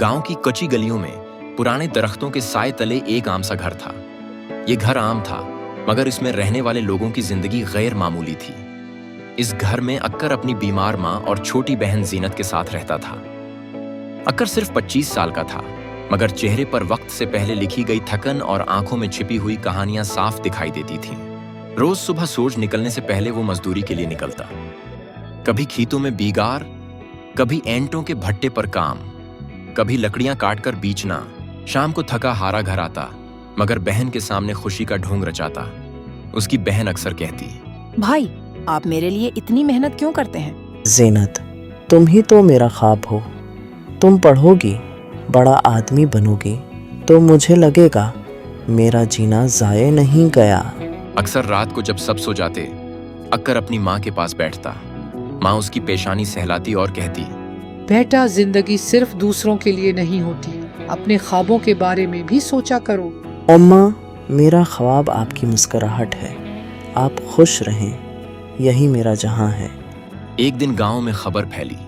गांव की कच्ची गलियों में पुराने दरख्तों के साए तले एक आम सा घर था। ये घर आम था, मगर इसमें रहने वाले लोगों की जिंदगी गैर मामूली थी। इस घर में अक्कर अपनी बीमार माँ और छोटी बहन जीनत के साथ रहता था। अक्कर सिर्फ 25 साल का था, मगर चेहरे पर वक्त से पहले लिखी गई थकन और आंखों में छिपी हुई कहानियां साफ दिखाई देती थीं। रोज सुबह सूरज निकलने से पहले वो मजदूरी के लिए निकलता, कभी खेतों में बीगार, कभी एंटों के भट्टे पर काम, कभी लकड़ियां काटकर बेचना। शाम को थका हारा घर आता, मगर बहन के सामने खुशी का ढोंग रचाता। उसकी बहन अक्सर कहती, भाई आप मेरे लिए इतनी मेहनत क्यों करते हैं? ज़ीनत, तुम ही तो मेरा ख्वाब हो। तुम पढ़ोगी, बड़ा आदमी बनोगी, तो मुझे लगेगा मेरा जीना ज़ाये नहीं गया। अक्सर रात को जब सब सो जाते, अक्कर अपनी माँ के पास बैठता। माँ उसकी पेशानी सहलाती और कहती, बेटा, जिंदगी सिर्फ दूसरों के लिए नहीं होती, अपने ख्वाबों के बारे में भी सोचा करो। अम्मा, मेरा ख्वाब आपकी मुस्कुराहट है। आप खुश रहें, यही मेरा जहां है। एक दिन गांव में खबर फैली,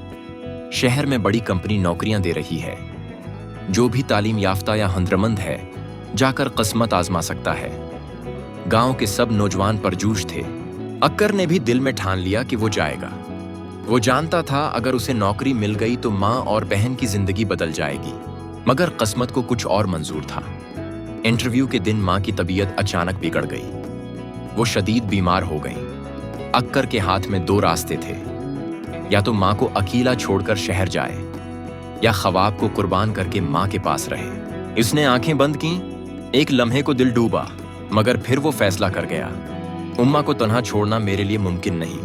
शहर में बड़ी कंपनी नौकरियां दे रही है। जो भी तालीम याफ्ता या हुनरमंद है, जाकर किस्मत आजमा सकता है। गांव के सब नौजवान परजोश थे। अक्कर ने भी दिल में ठान लिया कि वो जाएगा। वो जानता था अगर उसे नौकरी मिल गई तो माँ और बहन की जिंदगी बदल जाएगी, मगर किस्मत को कुछ और मंजूर था। इंटरव्यू के दिन माँ की तबीयत अचानक बिगड़ गई। वो शदीद बीमार हो गई। अक्कर के हाथ में 2 रास्ते थे, या तो माँ को अकेला छोड़कर शहर जाए, या ख्वाब को कुर्बान करके माँ के पास रहे। इसने आंखें बंद की। एक लम्हे को दिल डूबा, मगर फिर वो फैसला कर गया, उम्मा को तन्हा छोड़ना मेरे लिए मुमकिन नहीं।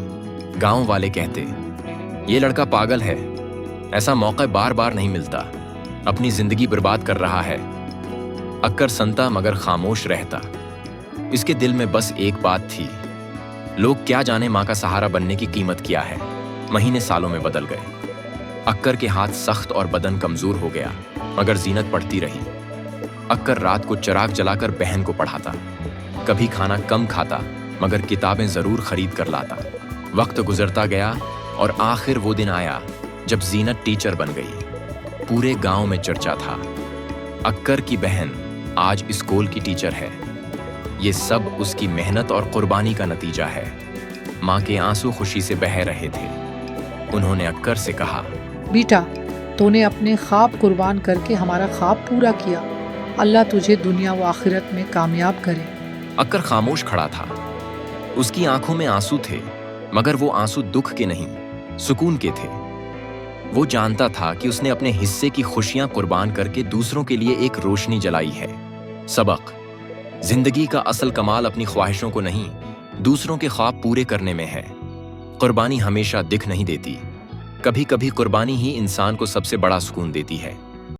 गांव वाले कहते, ये लड़का पागल है, ऐसा मौका बार बार नहीं मिलता, अपनी जिंदगी बर्बाद कर रहा है। अक्कर सुनता मगर खामोश रहता। इसके दिल में बस एक बात थी, लोग क्या जाने माँ का सहारा बनने की कीमत क्या है। महीने सालों में बदल गए। अक्कर के हाथ सख्त और बदन कमजोर हो गया, मगर जीनत पढ़ती रही। अक्कर रात को चिराग जलाकर बहन को पढ़ाता, कभी खाना कम खाता, मगर किताबें जरूर खरीद कर लाता। वक्त गुजरता गया और आखिर वो दिन आया जब जीनत टीचर बन गई। पूरे गांव में चर्चा था, अक्कर की बहन आज स्कूल की टीचर है। ये सब उसकी मेहनत और कुर्बानी का नतीजा है। माँ के आंसू खुशी से बह रहे थे। उन्होंने अक्कर से कहा, बेटा, तूने अपने ख्वाब कुर्बान करके हमारा ख्वाब पूरा किया। अल्लाह तुझे दुनिया व आखिरत में कामयाब करे। अक्कर खामोश खड़ा था। उसकी आंखों में आंसू थे, मगर वो आंसू दुख के नहीं, सुकून के थे। वो जानता था कि उसने अपने हिस्से की खुशियां कुर्बान करके दूसरों के लिए एक रोशनी जलाई है। सबक, जिंदगी का असल कमाल अपनी ख्वाहिशों को नहीं, दूसरों के ख्वाब पूरे करने में है। कुर्बानी हमेशा दिख नहीं देती, कभी कभी कुर्बानी ही इंसान को सबसे बड़ा सुकून देती है।